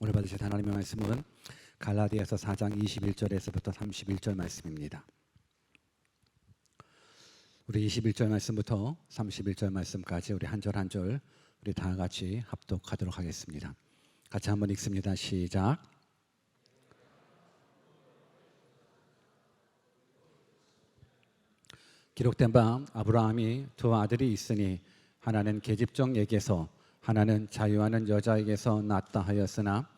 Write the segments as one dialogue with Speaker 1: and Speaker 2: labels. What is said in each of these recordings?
Speaker 1: 오늘 받으실 하나님의 말씀은 갈라디아서 4장 21절에서부터 31절 말씀입니다. 우리 21절 말씀부터 31절 말씀까지 우리 한 절 한 절 우리 다 같이 합독하도록 하겠습니다. 같이 한번 읽습니다. 시작. 기록된 바 아브라함이 두 아들이 있으니 하나는 계집종에게서 하나는 자유하는 여자에게서 낳았다 하였으나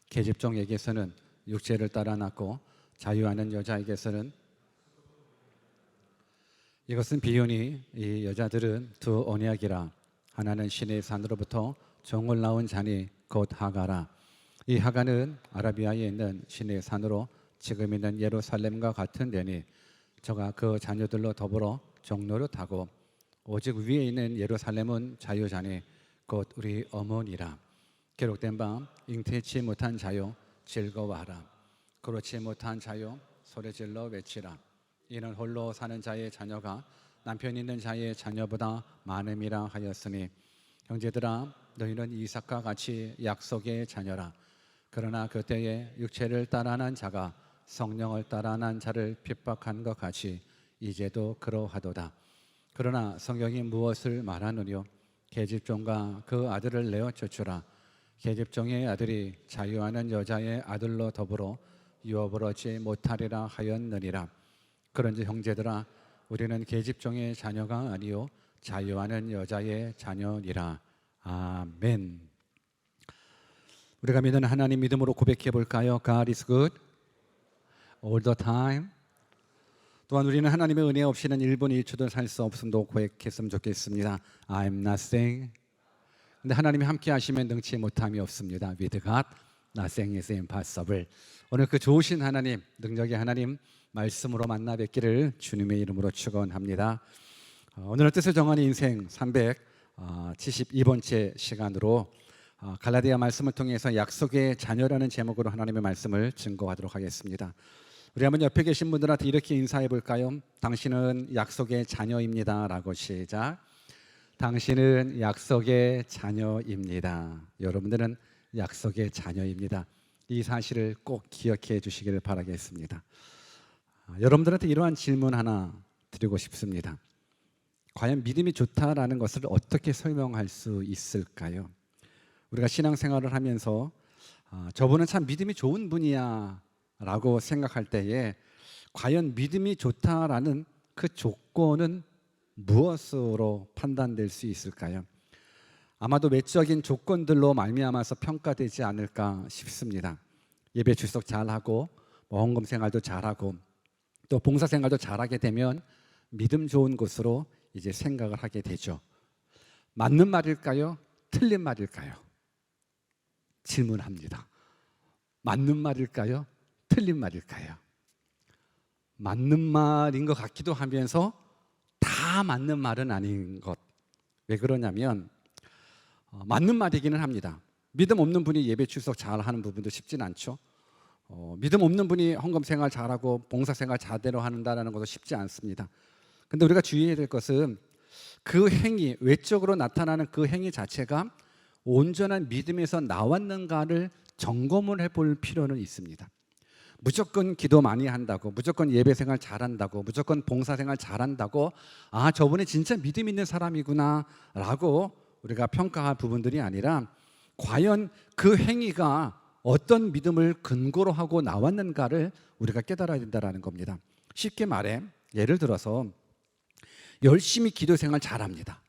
Speaker 1: 계집종에게서는 육체를 따라 낳고 자유하는 여자에게서는 이것은 비유니 이 여자들은 두 언약이라 하나는 신의 산으로부터 종을 낳은 자니 곧 하가라. 이 하가는 아라비아에 있는 신의 산으로 지금 있는 예루살렘과 같은 데니 저가 그 자녀들로 더불어 종로를 타고 오직 위에 있는 예루살렘은 자유자니 곧 우리 어머니라. 기록된 바 잉태치 못한 자요 즐거워하라. 그렇지 못한 자요 소리질러 외치라. 이는 홀로 사는 자의 자녀가 남편 있는 자의 자녀보다 많음이라 하였으니 형제들아 너희는 이삭과 같이 약속의 자녀라. 그러나 그때에 육체를 따라 난 자가 성령을 따라 난 자를 핍박한 것 같이 이제도 그러하도다. 그러나 성경이 무엇을 말하느뇨? 계집종과 그 아들을 내어 쫓으라. 계집종의 아들이 자유하는 여자의 아들로 더불어 유업을 얻지 못하리라 하였느니라. 그런지 형제들아 우리는 계집종의 자녀가 아니요 자유하는 여자의 자녀니라. 아멘. 우리가 믿는 하나님 믿음으로 고백해 볼까요? God is good all the time. 또한 우리는 하나님의 은혜 없이는 1분 1초도 살 수 없음도 고백했으면 좋겠습니다. I'm nothing. 근데 하나님이 함께 하시면 능치 못함이 없습니다. With God, nothing is impossible. 오늘 그 좋으신 하나님, 능력의 하나님 말씀으로 만나 뵙기를 주님의 이름으로 축원합니다. 오늘은 뜻을 정하는 인생 372번째 시간으로 갈라디아 말씀을 통해서 약속의 자녀라는 제목으로 하나님의 말씀을 증거하도록 하겠습니다. 우리 한번 옆에 계신 분들한테 이렇게 인사해 볼까요? 당신은 약속의 자녀입니다 라고 시작. 당신은 약속의 자녀입니다. 여러분들은 약속의 자녀입니다. 이 사실을 꼭 기억해 주시기를 바라겠습니다. 여러분들한테 이러한 질문 하나 드리고 싶습니다. 과연 믿음이 좋다라는 것을 어떻게 설명할 수 있을까요? 우리가 신앙생활을 하면서 저분은 참 믿음이 좋은 분이야 라고 생각할 때에 과연 믿음이 좋다라는 그 조건은 무엇으로 판단될 수 있을까요? 아마도 외적인 조건들로 말미암아서 평가되지 않을까 싶습니다. 예배 출석 잘하고 헌금 생활도 잘하고 또 봉사 생활도 잘하게 되면 믿음 좋은 곳으로 이제 생각을 하게 되죠. 맞는 말일까요? 틀린 말일까요? 질문합니다. 맞는 말일까요? 틀린 말일까요? 맞는 말인 것 같기도 하면서 다 맞는 말은 아닌 것. 왜 그러냐면 맞는 말이기는 합니다. 믿음 없는 분이 예배 출석 잘하는 부분도 쉽진 않죠. 믿음 없는 분이 헌금 생활 잘하고 봉사 생활 제대로 한다는 것도 쉽지 않습니다. 근데 우리가 주의해야 될 것은 그 행위, 외적으로 나타나는 그 행위 자체가 온전한 믿음에서 나왔는가를 점검을 해볼 필요는 있습니다. 무조건 기도 많이 한다고, 무조건 예배 생활 잘한다고, 무조건 봉사 생활 잘한다고 저분이 진짜 믿음 있는 사람이구나 라고 우리가 평가할 부분들이 아니라 과연 그 행위가 어떤 믿음을 근거로 하고 나왔는가를 우리가 깨달아야 된다는 겁니다. 쉽게 말해 예를 들어서 열심히 기도 생활 잘합니다.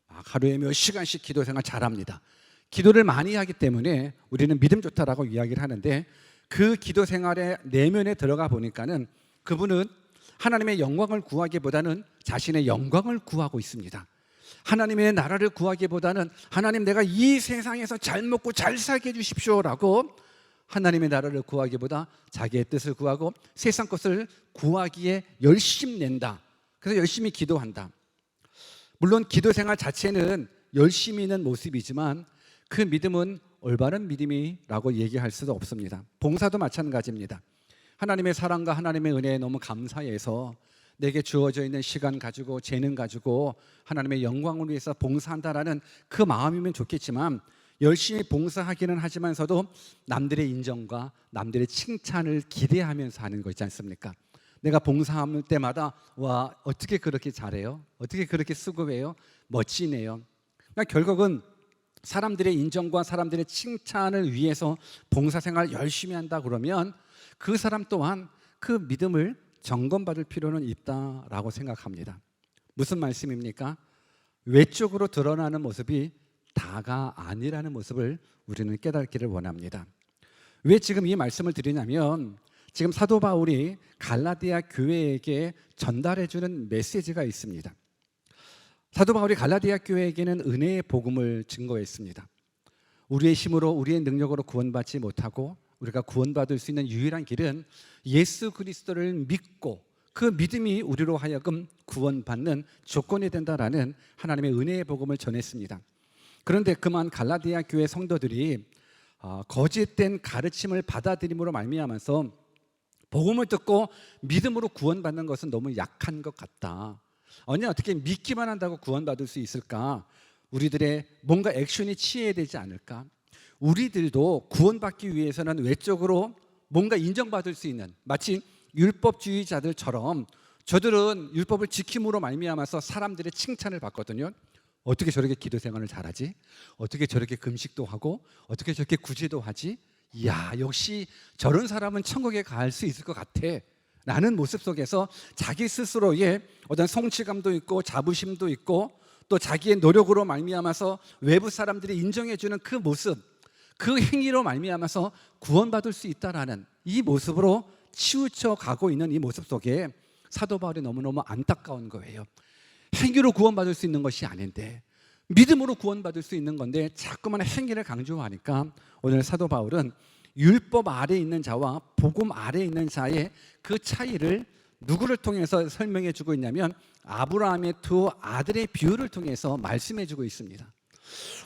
Speaker 1: 하루에 몇 시간씩 기도 생활 잘합니다. 기도를 많이 하기 때문에 우리는 믿음 좋다라고 이야기를 하는데 그 기도 생활의 내면에 들어가 보니까는 그분은 하나님의 영광을 구하기보다는 자신의 영광을 구하고 있습니다. 하나님의 나라를 구하기보다는 하나님 내가 이 세상에서 잘 먹고 잘 살게 해주십시오라고 하나님의 나라를 구하기보다 자기의 뜻을 구하고 세상 것을 구하기에 열심 낸다. 그래서 열심히 기도한다. 물론 기도 생활 자체는 열심히 있는 모습이지만 그 믿음은 올바른 믿음이라고 얘기할 수도 없습니다. 봉사도 마찬가지입니다. 하나님의 사랑과 하나님의 은혜에 너무 감사해서 내게 주어져 있는 시간 가지고 재능 가지고 하나님의 영광을 위해서 봉사한다라는 그 마음이면 좋겠지만 열심히 봉사하기는 하지만서도 남들의 인정과 남들의 칭찬을 기대하면서 하는 거 있지 않습니까? 내가 봉사할 때마다 와, 어떻게 그렇게 잘해요? 어떻게 그렇게 수고해요? 멋지네요. 그러니까 결국은 사람들의 인정과 사람들의 칭찬을 위해서 봉사생활 열심히 한다 그러면 그 사람 또한 그 믿음을 점검받을 필요는 있다라고 생각합니다. 무슨 말씀입니까? 외적으로 드러나는 모습이 다가 아니라는 모습을 우리는 깨닫기를 원합니다. 왜 지금 이 말씀을 드리냐면 지금 사도 바울이 갈라디아 교회에게 전달해주는 메시지가 있습니다. 사도 바울이 갈라디아 교회에게는 은혜의 복음을 증거했습니다. 우리의 힘으로 우리의 능력으로 구원받지 못하고 우리가 구원받을 수 있는 유일한 길은 예수 그리스도를 믿고 그 믿음이 우리로 하여금 구원받는 조건이 된다라는 하나님의 은혜의 복음을 전했습니다. 그런데 그만 갈라디아 교회 성도들이 거짓된 가르침을 받아들임으로 말미암아서 복음을 듣고 믿음으로 구원받는 것은 너무 약한 것 같다. 어떻게 믿기만 한다고 구원받을 수 있을까? 우리들의 뭔가 액션이 취해야 되지 않을까? 우리들도 구원받기 위해서는 외적으로 뭔가 인정받을 수 있는, 마치 율법주의자들처럼 저들은 율법을 지킴으로 말미암아서 사람들의 칭찬을 받거든요. 어떻게 저렇게 기도 생활을 잘하지? 어떻게 저렇게 금식도 하고 어떻게 저렇게 구제도 하지? 이야, 역시 저런 사람은 천국에 갈 수 있을 것 같아 라는 모습 속에서 자기 스스로의 어떤 성취감도 있고 자부심도 있고 또 자기의 노력으로 말미암아서 외부 사람들이 인정해주는 그 모습, 그 행위로 말미암아서 구원받을 수 있다라는 이 모습으로 치우쳐 가고 있는 이 모습 속에 사도 바울이 너무너무 안타까운 거예요. 행위로 구원받을 수 있는 것이 아닌데, 믿음으로 구원받을 수 있는 건데 자꾸만 행위를 강조하니까 오늘 사도 바울은 율법 아래에 있는 자와 복음 아래에 있는 자의 그 차이를 누구를 통해서 설명해 주고 있냐면 아브라함의 두 아들의 비유를 통해서 말씀해 주고 있습니다.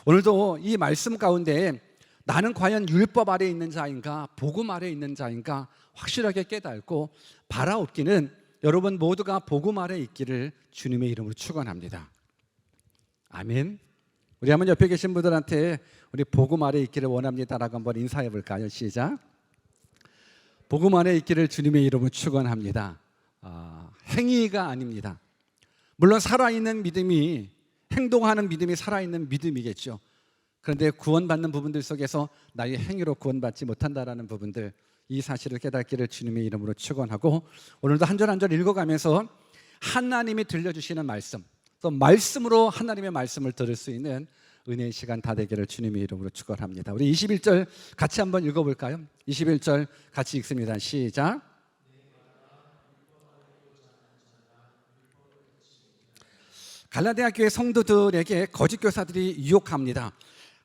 Speaker 1: 오늘도 이 말씀 가운데 나는 과연 율법 아래에 있는 자인가 복음 아래에 있는 자인가 확실하게 깨닫고 바라옵기는 여러분 모두가 복음 아래에 있기를 주님의 이름으로 축원합니다. 아멘. 우리 한번 옆에 계신 분들한테 우리 복음 아래에 있기를 원합니다라고 한번 인사해 볼까요? 시작. 복음 아래에 있기를 주님의 이름으로 축원합니다. 행위가 아닙니다. 물론 살아있는 믿음이, 행동하는 믿음이 살아있는 믿음이겠죠. 그런데 구원받는 부분들 속에서 나의 행위로 구원받지 못한다라는 부분들, 이 사실을 깨닫기를 주님의 이름으로 축원하고 오늘도 한 절 한 절 읽어가면서 하나님이 들려주시는 말씀, 또 말씀으로 하나님의 말씀을 들을 수 있는 은혜의 시간 다 되기를 주님의 이름으로 축원합니다. 우리 21절 같이 한번 읽어볼까요? 21절 같이 읽습니다. 시작. 갈라디아 교회 성도들에게 거짓 교사들이 유혹합니다.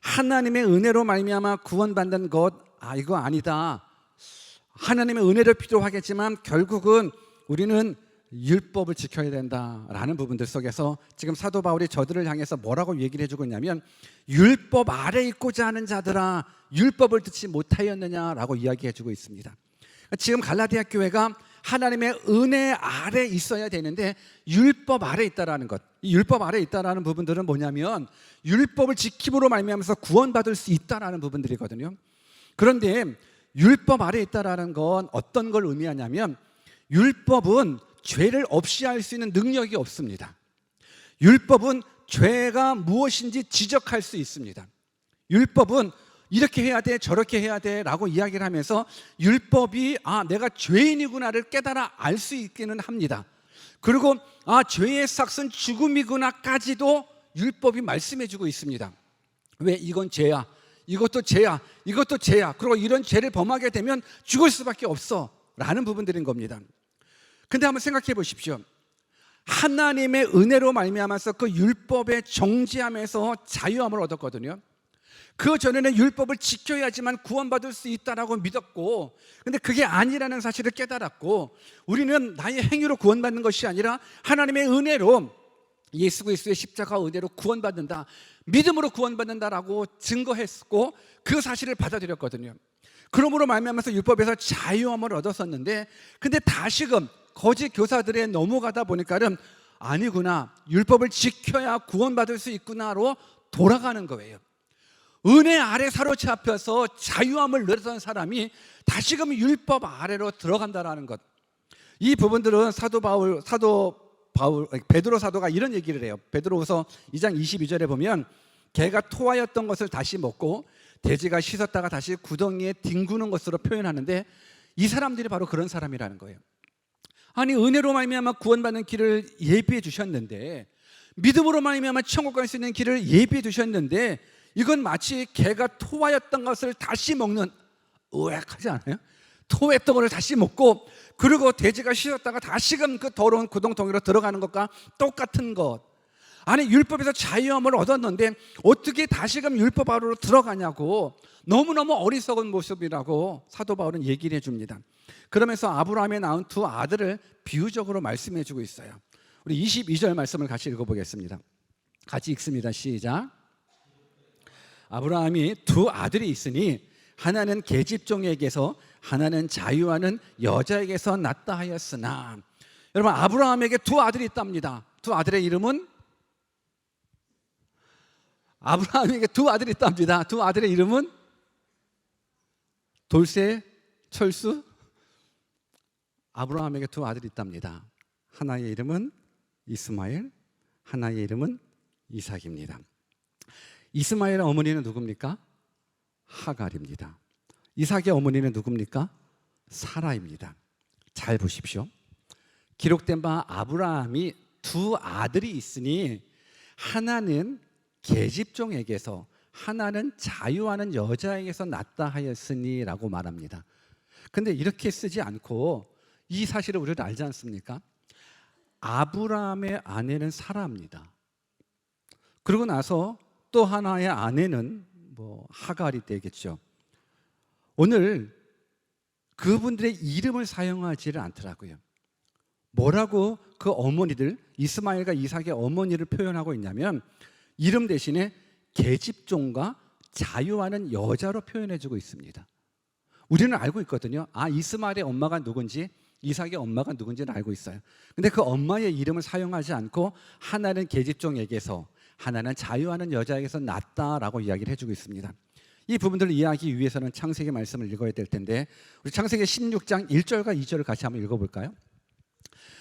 Speaker 1: 하나님의 은혜로 말미암아 구원받는 것, 이거 아니다. 하나님의 은혜를 필요하겠지만 결국은 우리는 율법을 지켜야 된다라는 부분들 속에서 지금 사도 바울이 저들을 향해서 뭐라고 얘기를 해주고 있냐면 율법 아래 있고자 하는 자들아 율법을 듣지 못하였느냐라고 이야기해주고 있습니다. 지금 갈라디아 교회가 하나님의 은혜 아래 있어야 되는데 율법 아래 있다라는 것, 이 율법 아래 있다라는 부분들은 뭐냐면 율법을 지킴으로 말미암아서 구원받을 수 있다라는 부분들이거든요. 그런데 율법 아래 있다라는 건 어떤 걸 의미하냐면 율법은 죄를 없이 할 수 있는 능력이 없습니다. 율법은 죄가 무엇인지 지적할 수 있습니다. 율법은 이렇게 해야 돼 저렇게 해야 돼 라고 이야기를 하면서 율법이 내가 죄인이구나를 깨달아 알 수 있기는 합니다. 그리고 죄의 삭은 죽음이구나까지도 율법이 말씀해 주고 있습니다. 왜? 이건 죄야, 이것도 죄야, 이것도 죄야, 그리고 이런 죄를 범하게 되면 죽을 수밖에 없어 라는 부분들인 겁니다. 근데 한번 생각해 보십시오. 하나님의 은혜로 말미암아서 그 율법에 정지함에서 자유함을 얻었거든요. 그 전에는 율법을 지켜야지만 구원받을 수 있다라고 믿었고, 근데 그게 아니라는 사실을 깨달았고, 우리는 나의 행위로 구원받는 것이 아니라 하나님의 은혜로, 예수 그리스도의 십자가 은혜로 구원받는다, 믿음으로 구원받는다라고 증거했고 그 사실을 받아들였거든요. 그러므로 말미암아서 율법에서 자유함을 얻었었는데, 근데 다시금 거짓 교사들에 넘어가다 보니까는 아니구나, 율법을 지켜야 구원받을 수 있구나로 돌아가는 거예요. 은혜 아래 사로잡혀서 자유함을 누렸던 사람이 다시금 율법 아래로 들어간다라는 것. 이 부분들은 베드로 사도가 이런 얘기를 해요. 베드로후서 2장 22절에 보면 개가 토하였던 것을 다시 먹고 돼지가 씻었다가 다시 구덩이에 뒹구는 것으로 표현하는데, 이 사람들이 바로 그런 사람이라는 거예요. 아니, 은혜로 말미암아 구원받는 길을 예비해 주셨는데, 믿음으로 말미암아 천국 갈 수 있는 길을 예비해 주셨는데, 이건 마치 개가 토하였던 것을 다시 먹는, 의학하지 않아요? 토했던 것을 다시 먹고, 그리고 돼지가 씻었다가 다시금 그 더러운 구덩텅이로 들어가는 것과 똑같은 것. 아니, 율법에서 자유함을 얻었는데 어떻게 다시금 율법 아래로 들어가냐고, 너무너무 어리석은 모습이라고 사도 바울은 얘기를 해줍니다. 그러면서 아브라함에 낳은 두 아들을 비유적으로 말씀해 주고 있어요. 우리 22절 말씀을 같이 읽어보겠습니다. 같이 읽습니다. 시작. 아브라함이 두 아들이 있으니 하나는 계집종에게서 하나는 자유하는 여자에게서 낳다 하였으나. 여러분, 아브라함에게 두 아들이 있답니다. 두 아들의 이름은, 아브라함에게 두 아들이 있답니다. 두 아들의 이름은 돌세, 철수. 아브라함에게 두 아들이 있답니다. 하나의 이름은 이스마엘, 하나의 이름은 이삭입니다. 이스마엘의 어머니는 누굽니까? 하갈입니다. 이삭의 어머니는 누굽니까? 사라입니다. 잘 보십시오. 기록된 바 아브라함이 두 아들이 있으니 하나는 계집종에게서 하나는 자유하는 여자에게서 낳다 하였으니 라고 말합니다. 근데 이렇게 쓰지 않고 이 사실을 우리는 알지 않습니까? 아브라함의 아내는 사라입니다. 그러고 나서 또 하나의 아내는 하갈이 되겠죠. 오늘 그분들의 이름을 사용하지를 않더라고요. 뭐라고 그 어머니들, 이스마엘과 이삭의 어머니를 표현하고 있냐면, 이름 대신에 계집종과 자유하는 여자로 표현해주고 있습니다. 우리는 알고 있거든요. 이스마엘의 엄마가 누군지, 이삭의 엄마가 누군지는 알고 있어요. 근데 그 엄마의 이름을 사용하지 않고 하나는 계집종에게서, 하나는 자유하는 여자에게서 낳았다라고 이야기를 해주고 있습니다. 이 부분들을 이해하기 위해서는 창세기 말씀을 읽어야 될 텐데, 우리 창세기 16장 1절과 2절을 같이 한번 읽어볼까요?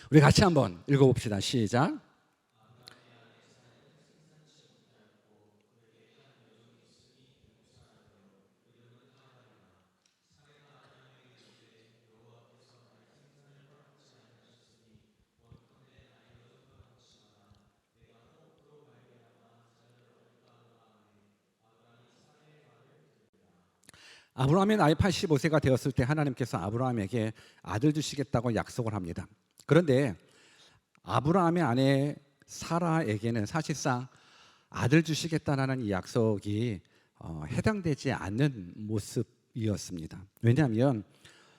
Speaker 1: 우리 같이 한번 읽어봅시다. 시작. 아브라함의 나이 85세가 되었을 때 하나님께서 아브라함에게 아들 주시겠다고 약속을 합니다. 그런데 아브라함의 아내 사라에게는 사실상 아들 주시겠다라는 이 약속이 해당되지 않는 모습이었습니다. 왜냐하면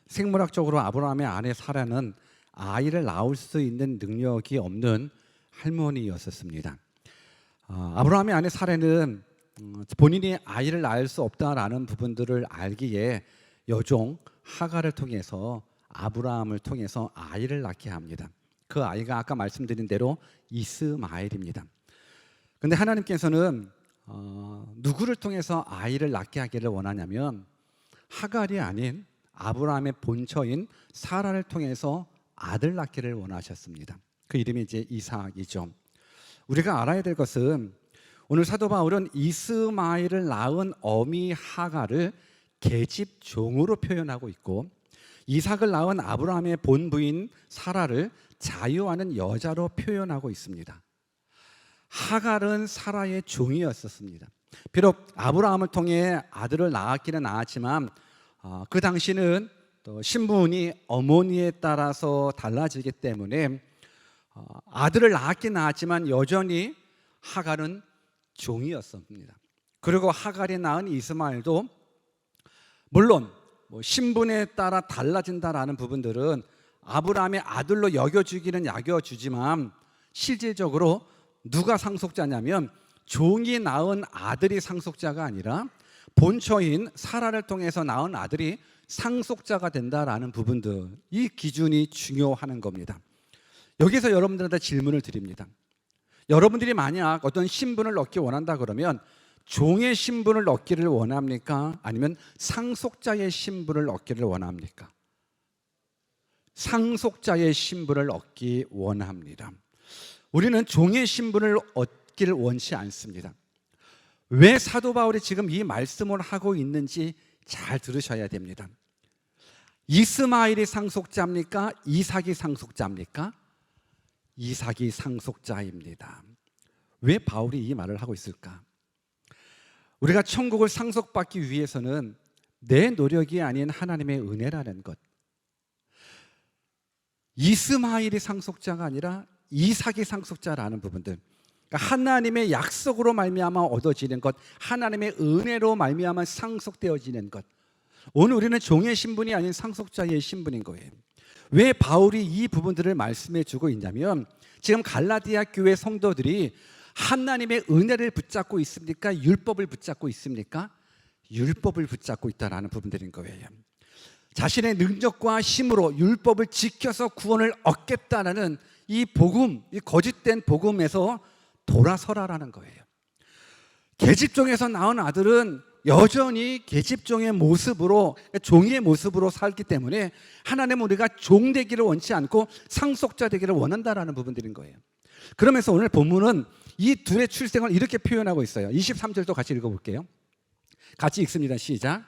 Speaker 1: 생물학적으로 아브라함의 아내 사라는 아이를 낳을 수 있는 능력이 없는 할머니였었습니다. 아브라함의 아내 사라는 본인이 아이를 낳을 수 없다라는 부분들을 알기에 여종 하갈을 통해서 아브라함을 통해서 아이를 낳게 합니다. 그 아이가 아까 말씀드린 대로 이스마엘입니다. 그런데 하나님께서는 누구를 통해서 아이를 낳게 하기를 원하냐면, 하갈이 아닌 아브라함의 본처인 사라를 통해서 아들 낳기를 원하셨습니다. 그 이름이 이제 이삭이죠. 우리가 알아야 될 것은, 오늘 사도 바울은 이스마엘을 낳은 어미 하갈을 계집종으로 표현하고 있고, 이삭을 낳은 아브라함의 본부인 사라를 자유하는 여자로 표현하고 있습니다. 하갈은 사라의 종이었었습니다. 비록 아브라함을 통해 아들을 낳았기는 낳았지만 그 당시는 또 신분이 어머니에 따라서 달라지기 때문에 아들을 낳았긴 낳았지만 여전히 하갈은 종이었습니다. 그리고 하갈이 낳은 이스마엘도 물론 신분에 따라 달라진다라는 부분들은 아브라함의 아들로 여겨주기는 여겨주지만, 실질적으로 누가 상속자냐면 종이 낳은 아들이 상속자가 아니라 본처인 사라를 통해서 낳은 아들이 상속자가 된다라는 부분들, 이 기준이 중요한 겁니다. 여기서 여러분들한테 질문을 드립니다. 여러분들이 만약 어떤 신분을 얻기 원한다 그러면 종의 신분을 얻기를 원합니까? 아니면 상속자의 신분을 얻기를 원합니까? 상속자의 신분을 얻기 원합니다. 우리는 종의 신분을 얻기를 원치 않습니다. 왜 사도 바울이 지금 이 말씀을 하고 있는지 잘 들으셔야 됩니다. 이스마엘이 상속자입니까? 이삭이 상속자입니까? 이삭이 상속자입니다. 왜 바울이 이 말을 하고 있을까? 우리가 천국을 상속받기 위해서는 내 노력이 아닌 하나님의 은혜라는 것, 이스마엘이 상속자가 아니라 이삭이 상속자라는 부분들, 그러니까 하나님의 약속으로 말미암아 얻어지는 것, 하나님의 은혜로 말미암아 상속되어지는 것, 오늘 우리는 종의 신분이 아닌 상속자의 신분인 거예요. 왜 바울이 이 부분들을 말씀해 주고 있냐면, 지금 갈라디아 교회 성도들이 하나님의 은혜를 붙잡고 있습니까? 율법을 붙잡고 있습니까? 율법을 붙잡고 있다는 부분들인 거예요. 자신의 능력과 힘으로 율법을 지켜서 구원을 얻겠다는 이 복음, 이 거짓된 복음에서 돌아서라라는 거예요. 계집종에서 낳은 아들은 여전히 계집종의 모습으로, 종의 모습으로 살기 때문에 하나님은 우리가 종 되기를 원치 않고 상속자 되기를 원한다라는 부분들인 거예요. 그러면서 오늘 본문은 이 둘의 출생을 이렇게 표현하고 있어요. 23절도 같이 읽어볼게요. 같이 읽습니다. 시작.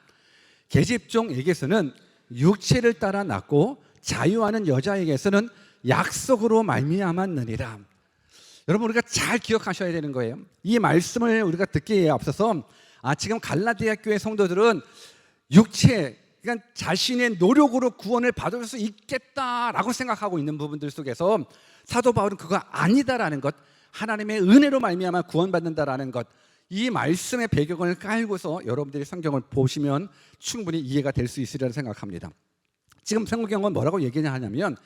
Speaker 1: 계집종에게서는 육체를 따라 낳고 자유하는 여자에게서는 약속으로 말미암았느니라. 여러분, 우리가 잘 기억하셔야 되는 거예요. 이 말씀을 우리가 듣기에 앞서서 지금 갈라디아 교회 성도들은 육체, 그러니까 자신의 노력으로 구원을 받을 수 있겠다라고 생각하고 있는 부분들 속에서 사도 바울은 그거 아니다라는 것, 하나님의 은혜로 말미암아 구원받는다라는 것, 이 말씀의 배경을 깔고서 여러분들이 성경을 보시면 충분히 이해가 될 수 있으리라 생각합니다. 지금 성경은 뭐라고 얘기하냐면,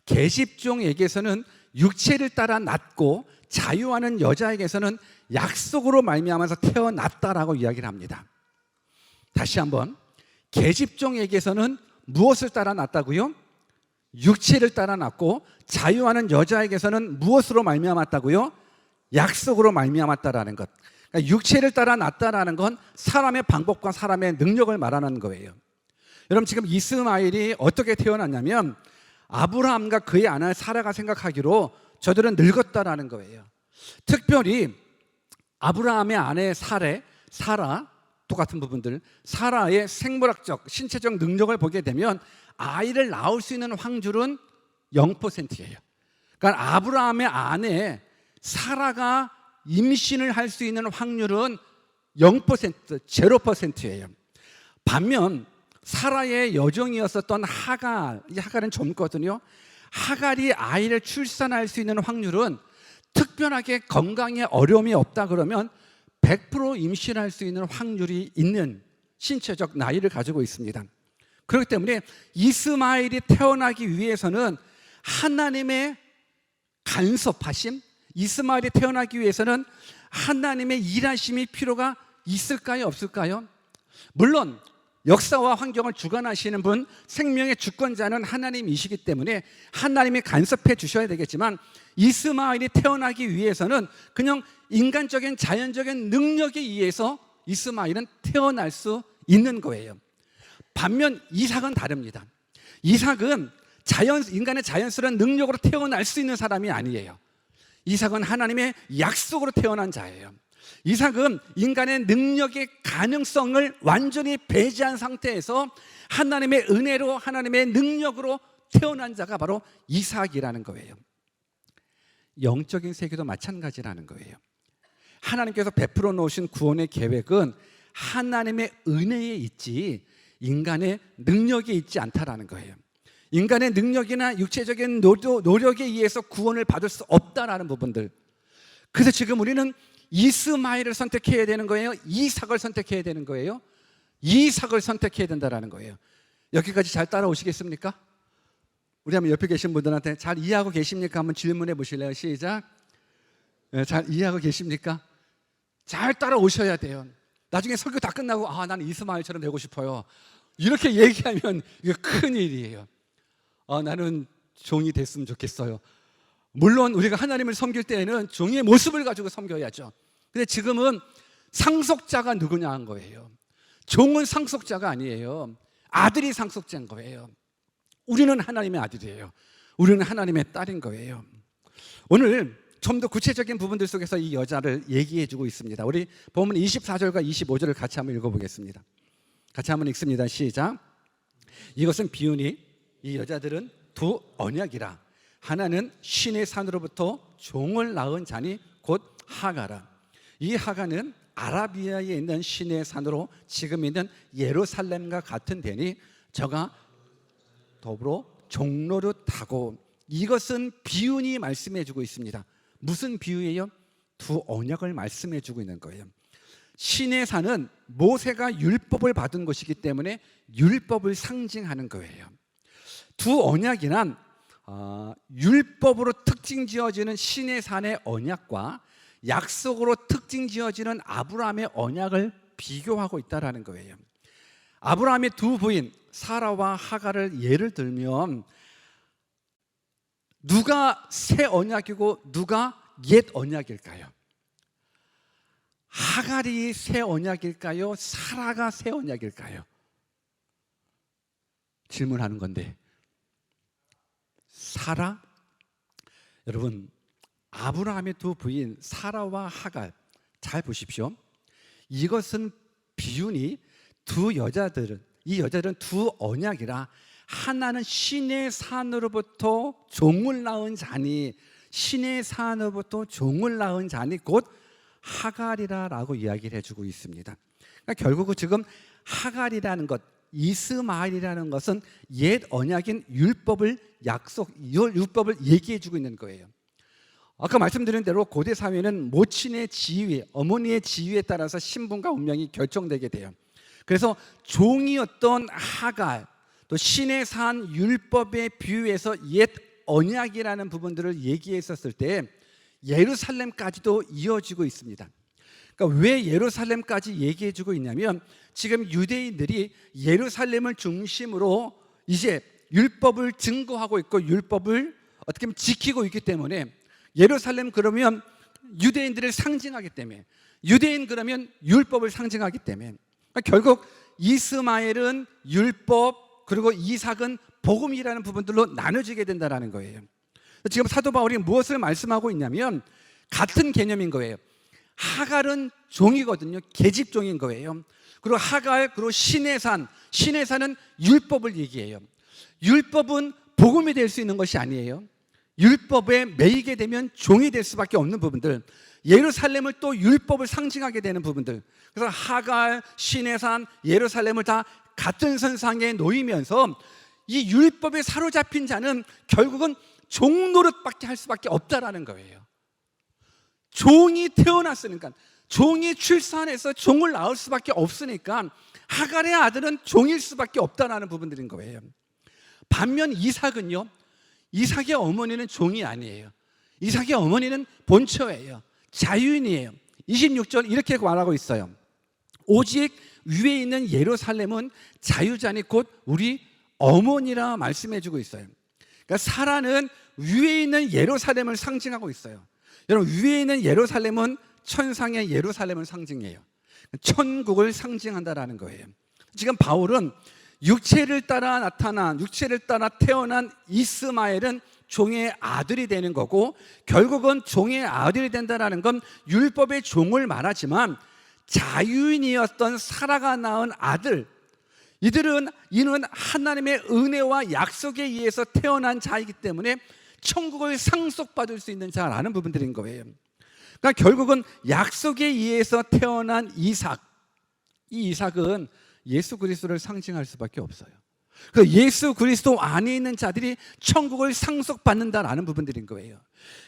Speaker 1: 계집종에게서는 육체를 따라 낳고 자유하는 여자에게서는 약속으로 말미암아서 태어났다라고 이야기를 합니다. 다시 한번, 계집종에게서는 무엇을 따라 낳았다고요? 육체를 따라 낳고 자유하는 여자에게서는 무엇으로 말미암았다고요? 약속으로 말미암았다라는 것. 그러니까 육체를 따라 낳았다라는 건 사람의 방법과 사람의 능력을 말하는 거예요. 여러분, 지금 이스마엘이 어떻게 태어났냐면 아브라함과 그의 아내 사라가 생각하기로 저들은 늙었다라는 거예요. 특별히 아브라함의 아내 사라, 똑같은 부분들, 사라의 생물학적, 신체적 능력을 보게 되면 아이를 낳을 수 있는 확률은 0%예요. 그러니까 아브라함의 아내 사라가 임신을 할 수 있는 확률은 0%, 0%예요. 반면 사라의 여종이었었던 하갈, 이 하갈은 젊거든요. 하갈이 아이를 출산할 수 있는 확률은 특별하게 건강에 어려움이 없다 그러면 100% 임신할 수 있는 확률이 있는 신체적 나이를 가지고 있습니다. 그렇기 때문에 이스마엘이 태어나기 위해서는 하나님의 간섭하심, 이스마엘이 태어나기 위해서는 하나님의 일하심이 필요가 있을까요? 없을까요? 물론 역사와 환경을 주관하시는 분, 생명의 주권자는 하나님이시기 때문에 하나님이 간섭해 주셔야 되겠지만, 이스마엘이 태어나기 위해서는 그냥 인간적인 자연적인 능력에 의해서 이스마엘은 태어날 수 있는 거예요. 반면 이삭은 다릅니다. 이삭은 인간의 자연스러운 능력으로 태어날 수 있는 사람이 아니에요. 이삭은 하나님의 약속으로 태어난 자예요. 이삭은 인간의 능력의 가능성을 완전히 배제한 상태에서 하나님의 은혜로, 하나님의 능력으로 태어난 자가 바로 이삭이라는 거예요. 영적인 세계도 마찬가지라는 거예요. 하나님께서 베풀어 놓으신 구원의 계획은 하나님의 은혜에 있지 인간의 능력에 있지 않다라는 거예요. 인간의 능력이나 육체적인 노력에 의해서 구원을 받을 수 없다라는 부분들. 그래서 지금 우리는 이스마엘을 선택해야 되는 거예요? 이삭을 선택해야 되는 거예요? 이삭을 선택해야 된다는 거예요. 여기까지 잘 따라오시겠습니까? 우리 한번 옆에 계신 분들한테 잘 이해하고 계십니까? 한번 질문해 보실래요? 시작. 네, 잘 이해하고 계십니까? 잘 따라오셔야 돼요. 나중에 설교 다 끝나고 나는 이스마엘처럼 되고 싶어요, 이렇게 얘기하면 이거 큰일이에요. 나는 종이 됐으면 좋겠어요. 물론 우리가 하나님을 섬길 때에는 종의 모습을 가지고 섬겨야죠. 근데 지금은 상속자가 누구냐 한 거예요. 종은 상속자가 아니에요. 아들이 상속자인 거예요. 우리는 하나님의 아들이에요. 우리는 하나님의 딸인 거예요. 오늘 좀 더 구체적인 부분들 속에서 이 여자를 얘기해 주고 있습니다. 우리 본문 24절과 25절을 같이 한번 읽어보겠습니다. 같이 한번 읽습니다. 시작. 이것은 비유니 이 여자들은 두 언약이라. 하나는 신의 산으로부터 종을 낳은 자니 곧 하가라. 이 하가는 아라비아에 있는 신의 산으로 지금 있는 예루살렘과 같은 데니 저가 더불어 종노릇하고. 이것은 비유니 말씀해 주고 있습니다. 무슨 비유예요? 두 언약을 말씀해 주고 있는 거예요. 신의 산은 모세가 율법을 받은 곳이기 때문에 율법을 상징하는 거예요. 두 언약이란 율법으로 특징 지어지는 신의 산의 언약과 약속으로 특징 지어지는 아브라함의 언약을 비교하고 있다는 거예요. 아브라함의 두 부인 사라와 하가를 예를 들면 누가 새 언약이고 누가 옛 언약일까요? 하갈이 새 언약일까요? 사라가 새 언약일까요? 질문하는 건데 사라? 여러분, 아브라함의 두 부인 사라와 하갈 잘 보십시오. 이것은 비유니 이 여자들은 두 언약이라. 하나는 신의 산으로부터 종을 낳은 자니, 신의 산으로부터 종을 낳은 자니 곧 하갈이라라고 이야기를 해주고 있습니다. 그러니까 결국은 지금 하갈이라는 것, 이스마엘이라는 것은 옛 언약인 율법을 얘기해주고 있는 거예요. 아까 말씀드린 대로 고대 사회는 모친의 지위, 어머니의 지위에 따라서 신분과 운명이 결정되게 돼요. 그래서 종이었던 하갈, 또 신의 산 율법에 비유해서 옛 언약이라는 부분들을 얘기했었을 때 예루살렘까지도 이어지고 있습니다. 그러니까 왜 예루살렘까지 얘기해주고 있냐면 지금 유대인들이 예루살렘을 중심으로 이제 율법을 증거하고 있고 율법을 어떻게 보면 지키고 있기 때문에 예루살렘 그러면 유대인들을 상징하기 때문에, 유대인 그러면 율법을 상징하기 때문에, 그러니까 결국 이스마엘은 율법 그리고 이삭은 복음이라는 부분들로 나눠지게 된다는 거예요. 지금 사도 바울이 무엇을 말씀하고 있냐면 같은 개념인 거예요. 하갈은 종이거든요. 계집종인 거예요. 그리고 하갈, 그리고 신의 산은 율법을 얘기해요. 율법은 복음이 될 수 있는 것이 아니에요. 율법에 매이게 되면 종이 될 수밖에 없는 부분들, 예루살렘을 또 율법을 상징하게 되는 부분들, 그래서 하갈, 신의 산, 예루살렘을 다 같은 선상에 놓이면서 이 율법에 사로잡힌 자는 결국은 종 노릇밖에 할 수밖에 없다라는 거예요. 종이 태어났으니까, 종이 출산해서 종을 낳을 수밖에 없으니까 하갈의 아들은 종일 수밖에 없다라는 부분들인 거예요. 반면 이삭은요, 이삭의 어머니는 종이 아니에요. 이삭의 어머니는 본처예요. 자유인이에요. 26절 이렇게 말하고 있어요. 오직 위에 있는 예루살렘은 자유자니 곧 우리 어머니라 말씀해주고 있어요. 그러니까 사라는 위에 있는 예루살렘을 상징하고 있어요. 여러분, 위에 있는 예루살렘은 천상의 예루살렘을 상징해요. 천국을 상징한다라는 거예요. 지금 바울은 육체를 따라 태어난 이스마엘은 종의 아들이 되는 거고, 결국은 종의 아들이 된다는 건 율법의 종을 말하지만 자유인이었던 사라가 낳은 아들, 이는 하나님의 은혜와 약속에 의해서 태어난 자이기 때문에 천국을 상속받을 수 있는 자라는 부분들인 거예요. 그러니까 결국은 약속에 의해서 태어난 이삭, 이 이삭은 예수 그리스도를 상징할 수밖에 없어요. 그 예수 그리스도 안에 있는 자들이 천국을 상속받는다라는 부분들인 거예요.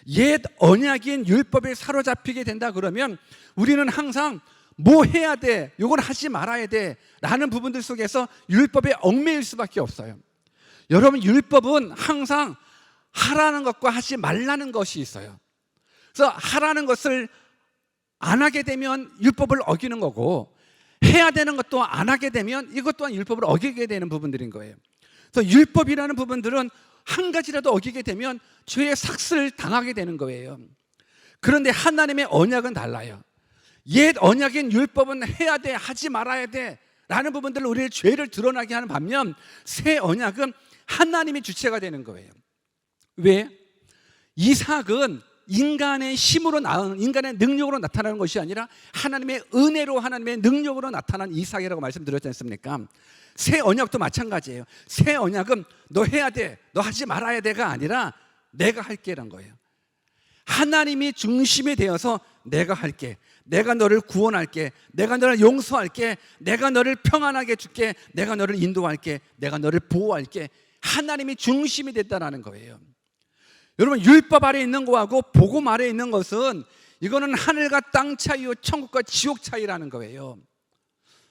Speaker 1: 옛 언약인 율법에 사로잡히게 된다 그러면 우리는 항상 뭐 해야 돼, 이건 하지 말아야 돼 라는 부분들 속에서 율법에 얽매일 수밖에 없어요. 여러분, 율법은 항상 하라는 것과 하지 말라는 것이 있어요. 그래서 하라는 것을 안 하게 되면 율법을 어기는 거고, 해야 되는 것도 안 하게 되면 이것 또한 율법을 어기게 되는 부분들인 거예요. 그래서 율법이라는 부분들은 한 가지라도 어기게 되면 죄의 삭슬을 당하게 되는 거예요. 그런데 하나님의 언약은 달라요. 옛 언약인 율법은 해야 돼, 하지 말아야 돼 라는 부분들로 우리의 죄를 드러나게 하는 반면, 새 언약은 하나님이 주체가 되는 거예요. 왜? 이삭은 인간의 힘으로 낳은, 인간의 능력으로 나타나는 것이 아니라 하나님의 은혜로, 하나님의 능력으로 나타난 이삭이라고 말씀드렸지 않습니까? 새 언약도 마찬가지예요. 새 언약은 너 해야 돼, 너 하지 말아야 돼가 아니라 내가 할게라는 거예요. 하나님이 중심이 되어서 내가 할게, 내가 너를 구원할게, 내가 너를 용서할게, 내가 너를 평안하게 줄게, 내가 너를 인도할게, 내가 너를 보호할게. 하나님이 중심이 됐다는 거예요. 여러분, 율법 아래 있는 거하고 복음 아래 있는 것은, 이거는 하늘과 땅 차이요, 천국과 지옥 차이라는 거예요.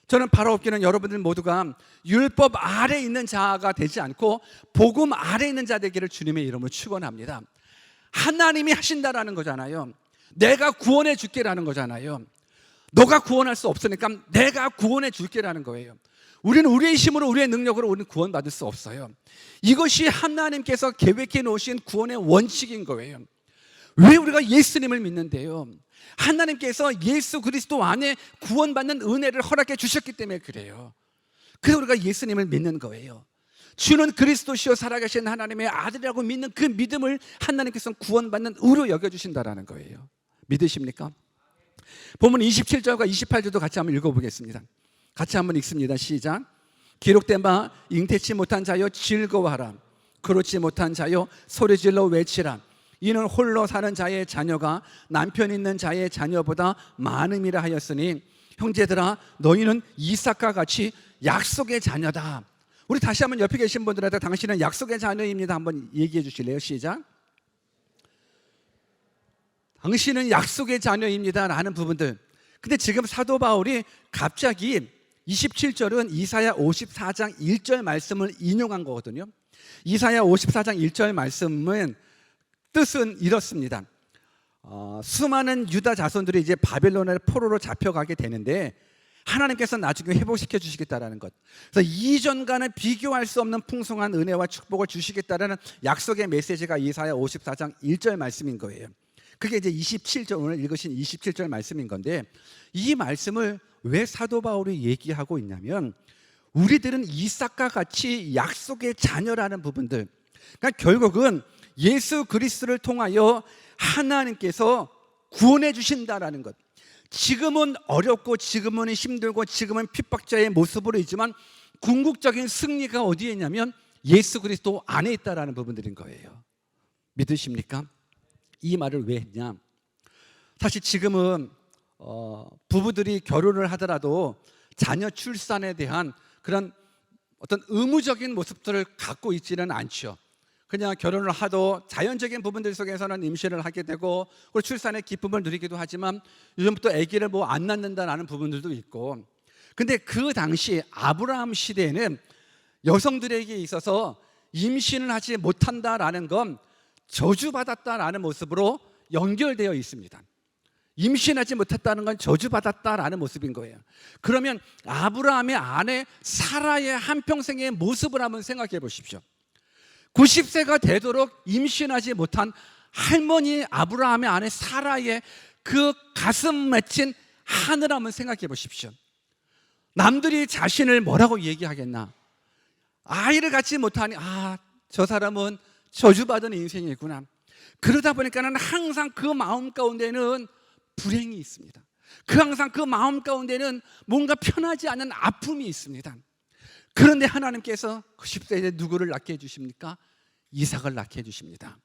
Speaker 1: 저는 바로 없기는 여러분들 모두가 율법 아래 있는 자가 되지 않고 복음 아래 있는 자 되기를 주님의 이름으로 축원합니다. 하나님이 하신다라는 거잖아요. 내가 구원해 줄게라는 거잖아요. 너가 구원할 수 없으니까 내가 구원해 줄게라는 거예요. 우리는 우리의 힘으로, 우리의 능력으로 우리는 구원받을 수 없어요. 이것이 하나님께서 계획해 놓으신 구원의 원칙인 거예요. 왜 우리가 예수님을 믿는데요? 하나님께서 예수 그리스도 안에 구원받는 은혜를 허락해 주셨기 때문에 그래요. 그래서 우리가 예수님을 믿는 거예요. 주는 그리스도시요 살아계신 하나님의 아들이라고 믿는 그 믿음을 하나님께서 구원받는 의로 여겨주신다라는 거예요. 믿으십니까? 본문 27절과 28절도 같이 한번 읽어보겠습니다. 같이 한번 읽습니다. 시작. 기록된 바 잉태치 못한 자여 즐거워하라. 그렇지 못한 자여 소리질러 외치라. 이는 홀로 사는 자의 자녀가 남편 있는 자의 자녀보다 많음이라 하였으니 형제들아 너희는 이삭과 같이 약속의 자녀다. 우리 다시 한번 옆에 계신 분들한테 당신은 약속의 자녀입니다 한번 얘기해 주실래요? 시작. 당신은 약속의 자녀입니다 라는 부분들. 근데 지금 사도 바울이 갑자기 27절은 이사야 54장 1절 말씀을 인용한 거거든요. 이사야 54장 1절 말씀은 뜻은 이렇습니다. 수많은 유다 자손들이 이제 바벨론의 포로로 잡혀가게 되는데 하나님께서 나중에 회복시켜 주시겠다라는 것. 그래서 이전과는 비교할 수 없는 풍성한 은혜와 축복을 주시겠다라는 약속의 메시지가 이사야 54장 1절 말씀인 거예요. 그게 이제 27절, 오늘 읽으신 27절 말씀인 건데, 이 말씀을 왜 사도 바울이 얘기하고 있냐면, 우리들은 이삭과 같이 약속의 자녀라는 부분들, 그러니까 결국은 예수 그리스도를 통하여 하나님께서 구원해 주신다라는 것. 지금은 어렵고 지금은 힘들고 지금은 핍박자의 모습으로 있지만 궁극적인 승리가 어디에 있냐면 예수 그리스도 안에 있다라는 부분들인 거예요. 믿으십니까? 이 말을 왜 했냐? 사실 지금은 부부들이 결혼을 하더라도 자녀 출산에 대한 그런 어떤 의무적인 모습들을 갖고 있지는 않죠. 그냥 결혼을 하도 자연적인 부분들 속에서는 임신을 하게 되고 그리고 출산의 기쁨을 누리기도 하지만 요즘부터 아기를 뭐 안 낳는다라는 부분들도 있고, 근데 그 당시 아브라함 시대에는 여성들에게 있어서 임신을 하지 못한다라는 건 저주받았다라는 모습으로 연결되어 있습니다. 임신하지 못했다는 건 저주받았다라는 모습인 거예요. 그러면 아브라함의 아내 사라의 한평생의 모습을 한번 생각해 보십시오. 90세가 되도록 임신하지 못한 할머니 아브라함의 아내 사라의 그 가슴 맺힌 한을 한번 생각해 보십시오. 남들이 자신을 뭐라고 얘기하겠나? 아이를 갖지 못하니 저 사람은 저주받은 인생이구나. 그러다 보니까는 항상 그 마음 가운데는 불행이 있습니다. 항상 그 마음 가운데는 뭔가 편하지 않은 아픔이 있습니다. 그런데 하나님께서 90세에 누구를 낳게 해주십니까? 이삭을 낳게 해주십니다.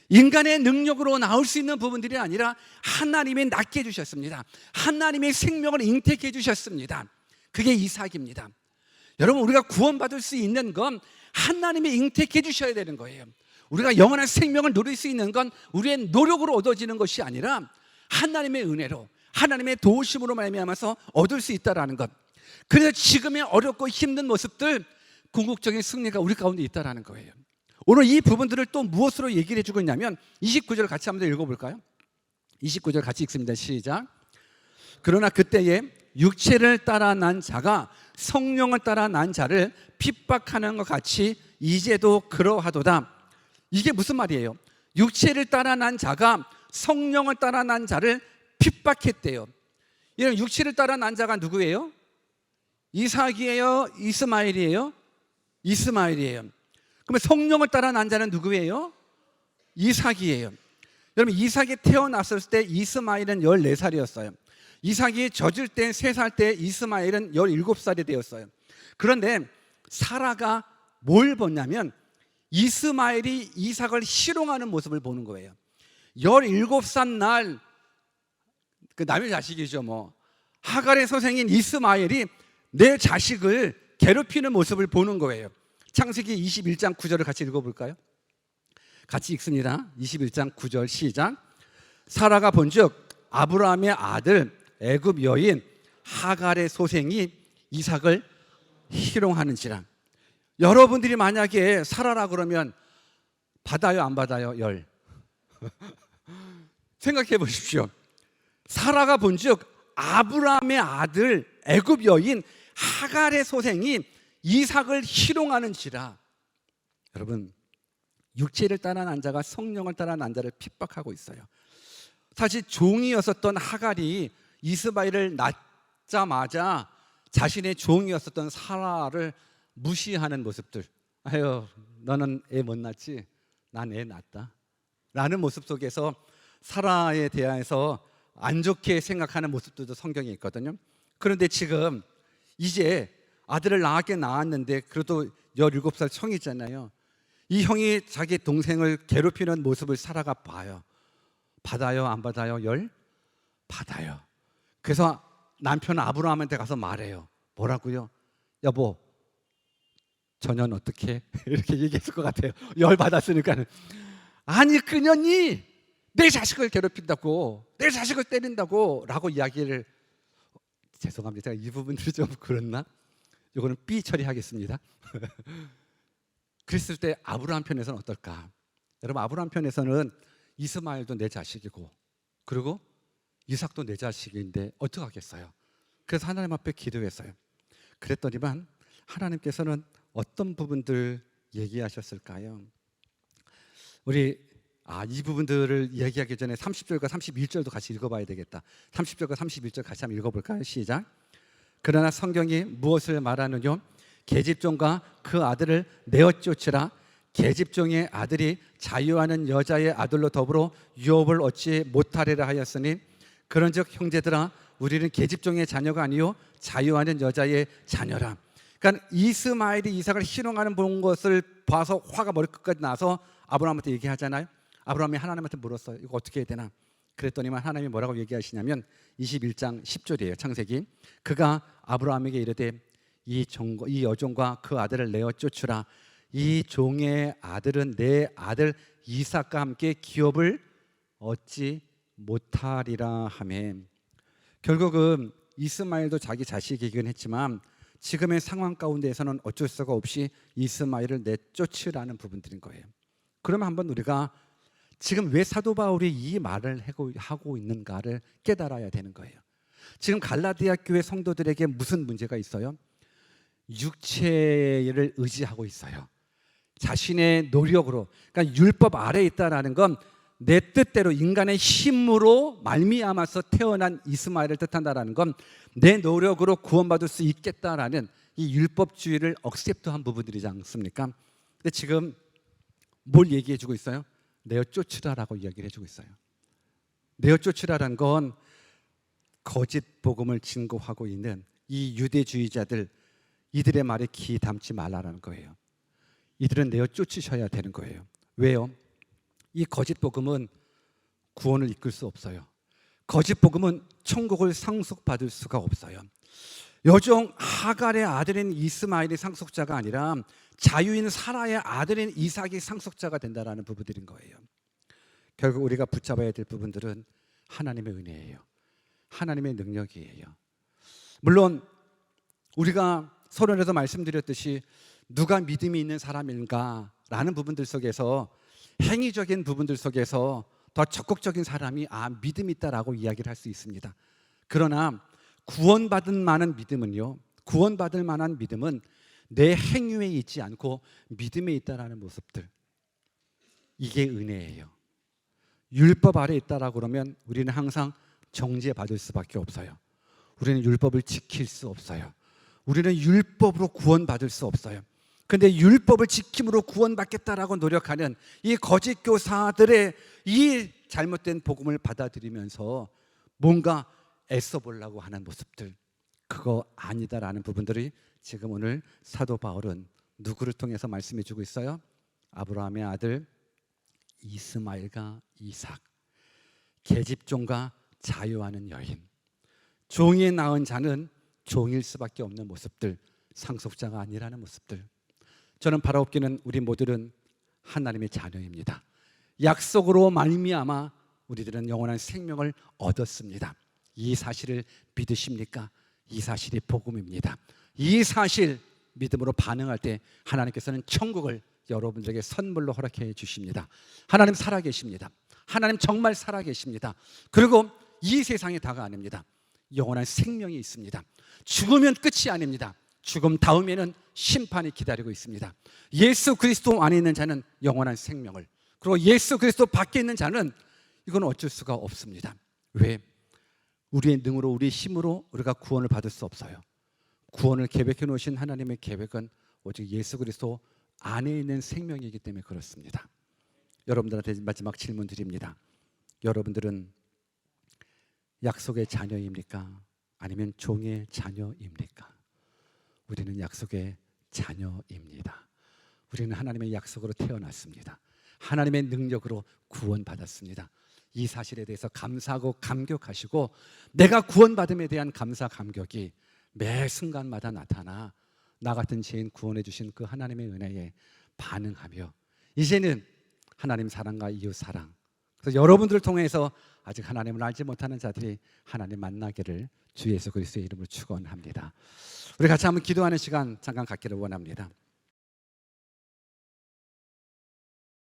Speaker 1: 인간의 능력으로 나올 수 있는 부분들이 아니라 하나님이 낳게 해주셨습니다. 하나님의 생명을 잉태해 주셨습니다. 그게 이삭입니다. 여러분, 우리가 구원받을 수 있는 건 하나님이 잉태해 주셔야 되는 거예요. 우리가 영원한 생명을 누릴 수 있는 건 우리의 노력으로 얻어지는 것이 아니라 하나님의 은혜로, 하나님의 도우심으로 말미암아서 얻을 수 있다는 것. 그래서 지금의 어렵고 힘든 모습들, 궁극적인 승리가 우리 가운데 있다는 거예요. 오늘 이 부분들을 또 무엇으로 얘기를 해주고 있냐면 29절 같이 한번 읽어볼까요? 29절 같이 읽습니다. 시작. 그러나 그때에 육체를 따라 난 자가 성령을 따라 난 자를 핍박하는 것 같이 이제도 그러하도다. 이게 무슨 말이에요? 육체를 따라 난 자가 성령을 따라 난 자를 핍박했대요. 이런 육체를 따라 난 자가 누구예요? 이삭이에요? 이스마엘이에요? 이스마엘이에요. 그러면 성령을 따라 난 자는 누구예요? 이삭이에요. 여러분, 이삭이 태어났을 때 이스마엘은 14살이었어요. 이삭이 젖을 때 3살 때 이스마엘은 17살이 되었어요. 그런데 사라가 뭘 보냐면 이스마엘이 이삭을 희롱하는 모습을 보는 거예요. 17살 날, 그 남의 자식이죠 뭐, 하갈의 서생인 이스마엘이 내 자식을 괴롭히는 모습을 보는 거예요. 창세기 21장 9절을 같이 읽어볼까요? 같이 읽습니다. 21장 9절 시작. 사라가 본즉 아브라함의 아들 애굽 여인 하갈의 소생이 이삭을 희롱하는지라. 여러분들이 만약에 사라라 그러면 받아요, 안 받아요? 열. 생각해 보십시오. 사라가 본즉 아브라함의 아들 애굽 여인 하갈의 소생이 이삭을 희롱하는지라. 여러분, 육체를 따라 난 자가 성령을 따라 난 자를 핍박하고 있어요. 사실 종이었었던 하갈이 이스마엘을 낳자마자 자신의 종이었었던 사라를 무시하는 모습들. 아유, 너는 애 못 낳지? 난 애 낳았다 라는 모습 속에서 사라에 대해서 안 좋게 생각하는 모습들도 성경에 있거든요. 그런데 지금 이제 아들을 낳았는데 그래도 17살 형이잖아요. 이 형이 자기 동생을 괴롭히는 모습을 사라가 봐요. 받아요, 안 받아요? 열? 받아요. 그래서 남편 아브라함한테 가서 말해요. 뭐라고요? 여보, 저년 어떻게? 이렇게 얘기했을 것 같아요. 열 받았으니까는. 아니, 그년이 내 자식을 괴롭힌다고, 내 자식을 때린다고 라고 이야기를, 죄송합니다, 이 부분들이 좀 그렇나? 이거는 B 처리하겠습니다. 그랬을 때 아브라함 편에서는 어떨까? 여러분, 아브라함 편에서는 이스마엘도 내 자식이고 그리고 이삭도 내 자식인데 어떡하겠어요? 그래서 하나님 앞에 기도했어요. 그랬더니만 하나님께서는 어떤 부분들 얘기하셨을까요? 우리 이 부분들을 얘기하기 전에 30절과 31절도 같이 읽어봐야 되겠다. 30절과 31절 같이 한번 읽어볼까요? 시작. 그러나 성경이 무엇을 말하느냐? 계집종과 그 아들을 내어 쫓으라. 계집종의 아들이 자유하는 여자의 아들로 더불어 유업을 얻지 못하리라 하였으니 그런즉 형제들아 우리는 계집종의 자녀가 아니요 자유하는 여자의 자녀라. 그러니까 이스마엘이 이삭을 희롱하는 본 것을 봐서 화가 머리끝까지 나서 아브라함한테 얘기하잖아요. 아브라함이 하나님한테 물었어요. 이거 어떻게 해야 되나? 그랬더니만 하나님이 뭐라고 얘기하시냐면 21장 10절이에요. 창세기. 그가 아브라함에게 이르되 이 여종과 그 아들을 내어 쫓으라. 이 종의 아들은 내 아들 이삭과 함께 기업을 얻지 못하리라 하매. 결국은 이스마엘도 자기 자식이긴 했지만 지금의 상황 가운데에서는 어쩔 수가 없이 이스마엘을 내쫓으라는 부분들인 거예요. 그러면 한번 우리가 지금 왜 사도 바울이 이 말을 하고 있는가를 깨달아야 되는 거예요. 지금 갈라디아 교회 성도들에게 무슨 문제가 있어요? 육체를 의지하고 있어요. 자신의 노력으로, 그러니까 율법 아래에 있다라는 건 내 뜻대로 인간의 힘으로 말미암아서 태어난 이스마엘을 뜻한다라는 건 내 노력으로 구원받을 수 있겠다라는 이 율법주의를 억셉트한 부분들이지 않습니까? 근데 지금 뭘 얘기해주고 있어요? 내어 쫓으라라고 이야기를 해주고 있어요. 내어 쫓으라는 건 거짓 복음을 증거하고 있는 이 유대주의자들, 이들의 말에 귀 담지 말라라는 거예요. 이들은 내어 쫓으셔야 되는 거예요. 왜요? 이 거짓 복음은 구원을 이끌 수 없어요. 거짓 복음은 천국을 상속받을 수가 없어요. 여종 하갈의 아들인 이스마엘이 상속자가 아니라 자유인 사라의 아들인 이삭이 상속자가 된다라는 부분들인 거예요. 결국 우리가 붙잡아야 될 부분들은 하나님의 은혜예요. 하나님의 능력이에요. 물론 우리가 서론에서 말씀드렸듯이 누가 믿음이 있는 사람인가라는 부분들 속에서 행위적인 부분들 속에서 더 적극적인 사람이 믿음이 있다라고 이야기를 할 수 있습니다. 그러나 구원받을 만한 믿음은 내 행위에 있지 않고 믿음에 있다라는 모습들, 이게 은혜예요. 율법 아래 있다라고 그러면 우리는 항상 정죄받을 수밖에 없어요. 우리는 율법을 지킬 수 없어요. 우리는 율법으로 구원받을 수 없어요. 그런데 율법을 지킴으로 구원받겠다라고 노력하는 이 거짓 교사들의 이 잘못된 복음을 받아들이면서 뭔가 애써 보려고 하는 모습들, 그거 아니다라는 부분들이 지금 오늘 사도 바울은 누구를 통해서 말씀해 주고 있어요? 아브라함의 아들 이스마엘과 이삭, 계집종과 자유하는 여인, 종이 낳은 자는 종일 수밖에 없는 모습들, 상속자가 아니라는 모습들. 저는 바라옵기는 우리 모두는 하나님의 자녀입니다. 약속으로 말미암아 우리들은 영원한 생명을 얻었습니다. 이 사실을 믿으십니까? 이 사실이 복음입니다. 이 사실 믿음으로 반응할 때 하나님께서는 천국을 여러분들에게 선물로 허락해 주십니다. 하나님 살아계십니다. 하나님 정말 살아계십니다. 그리고 이 세상이 다가 아닙니다. 영원한 생명이 있습니다. 죽으면 끝이 아닙니다. 죽음 다음에는 심판이 기다리고 있습니다. 예수 그리스도 안에 있는 자는 영원한 생명을, 그리고 예수 그리스도 밖에 있는 자는 이건 어쩔 수가 없습니다. 왜? 우리의 능으로, 우리의 힘으로 우리가 구원을 받을 수 없어요. 구원을 계획해 놓으신 하나님의 계획은 오직 예수 그리스도 안에 있는 생명이기 때문에 그렇습니다. 여러분들한테 마지막 질문 드립니다. 여러분들은 약속의 자녀입니까? 아니면 종의 자녀입니까? 우리는 약속의 자녀입니다. 우리는 하나님의 약속으로 태어났습니다. 하나님의 능력으로 구원받았습니다. 이 사실에 대해서 감사하고 감격하시고 내가 구원받음에 대한 감사 감격이 매 순간마다 나타나 나 같은 죄인 구원해 주신 그 하나님의 은혜에 반응하며 이제는 하나님 사랑과 이웃 사랑, 그래서 여러분들을 통해서 아직 하나님을 알지 못하는 자들이 하나님 만나기를 주 예수 그리스도의 이름으로 축원합니다. 우리 같이 한번 기도하는 시간 잠깐 갖기를 원합니다.